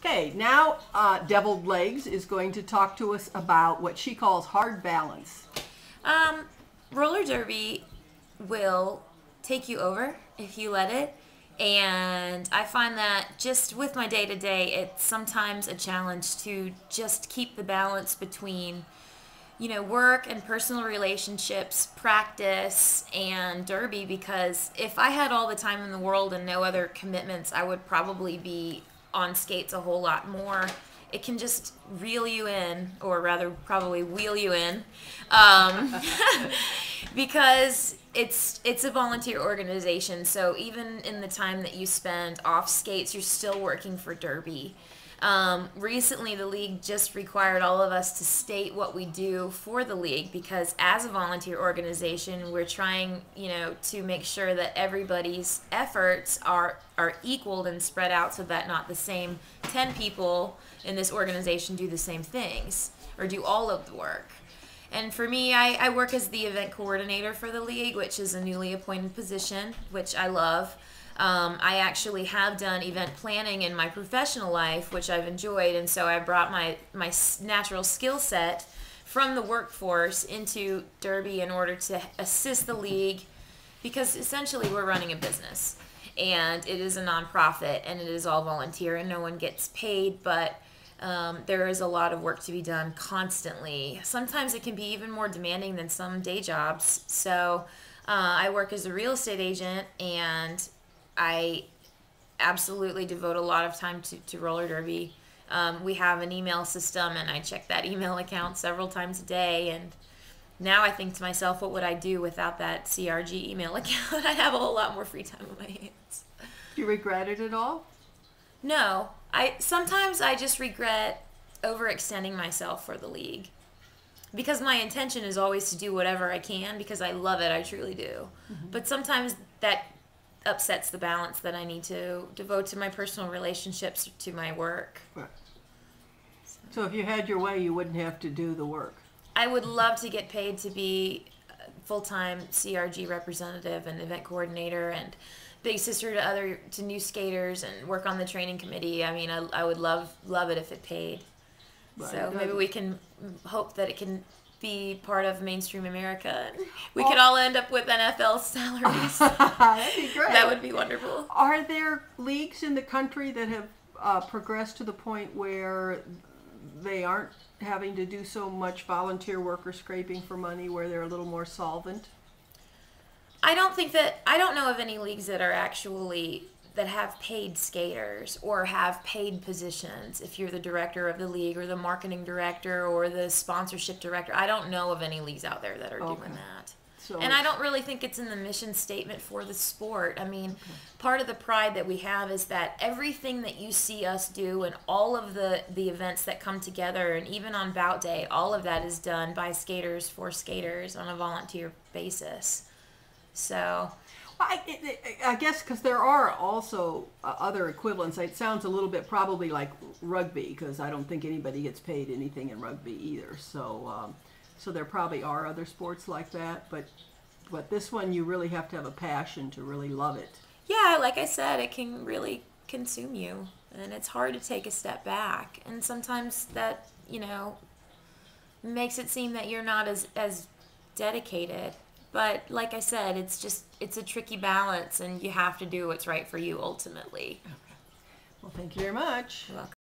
Okay, now Deviled Legs is going to talk to us about what she calls hard balance. Roller derby will take you over if you let it. And I find that just with my day-to-day, it's sometimes a challenge to just keep the balance between, work and personal relationships, practice, and derby, because if I had all the time in the world and no other commitments, I would probably be on skates a whole lot more. It can just reel you in, or rather probably wheel you in, because it's a volunteer organization. So even in the time that you spend off skates, you're still working for derby. Recently, the league just required all of us to state what we do for the league, because as a volunteer organization, we're trying, to make sure that everybody's efforts are equaled and spread out, so that not the same 10 people in this organization do the same things or do all of the work. And for me, I work as the event coordinator for the league, which is a newly appointed position, which I love. I actually have done event planning in my professional life, which I've enjoyed, and so I brought my natural skill set from the workforce into derby in order to assist the league, because essentially we're running a business, and it is a nonprofit, and it is all volunteer, and no one gets paid, but there is a lot of work to be done constantly. Sometimes it can be even more demanding than some day jobs. So I work as a real estate agent, and I absolutely devote a lot of time to roller derby. We have an email system, and I check that email account several times a day. And now I think to myself, what would I do without that CRG email account? I'd have a whole lot more free time on my hands. Do you regret it at all? No. Sometimes I just regret overextending myself for the league, because my intention is always to do whatever I can, because I love it. I truly do. Mm-hmm. But sometimes that upsets the balance that I need to devote to my personal relationships, to my work. Right. So if you had your way, you wouldn't have to do the work. I would love to get paid to be a full-time CRG representative and event coordinator and big sister to new skaters and work on the training committee. I mean, I would love it if it paid. Right. So maybe we can hope that it can be part of mainstream America. We could all end up with NFL salaries. That'd be great. That would be wonderful. Are there leagues in the country that have progressed to the point where they aren't having to do so much volunteer work or scraping for money, where they're a little more solvent? I don't know of any leagues that have paid skaters or have paid positions. If you're the director of the league or the marketing director or the sponsorship director, I don't know of any leagues out there that are doing that. And I don't really think it's in the mission statement for the sport. I mean, part of the pride that we have is that everything that you see us do and all of the events that come together, and even on bout day, all of that is done by skaters for skaters on a volunteer basis. So, I guess because there are also other equivalents. It sounds a little bit probably like rugby, because I don't think anybody gets paid anything in rugby either. So, so there probably are other sports like that. But this one, you really have to have a passion to really love it. Yeah, like I said, it can really consume you, and it's hard to take a step back. And sometimes that, makes it seem that you're not as dedicated. But like I said, it's a tricky balance, and you have to do what's right for you ultimately. Okay. Well, thank you very much. You're welcome.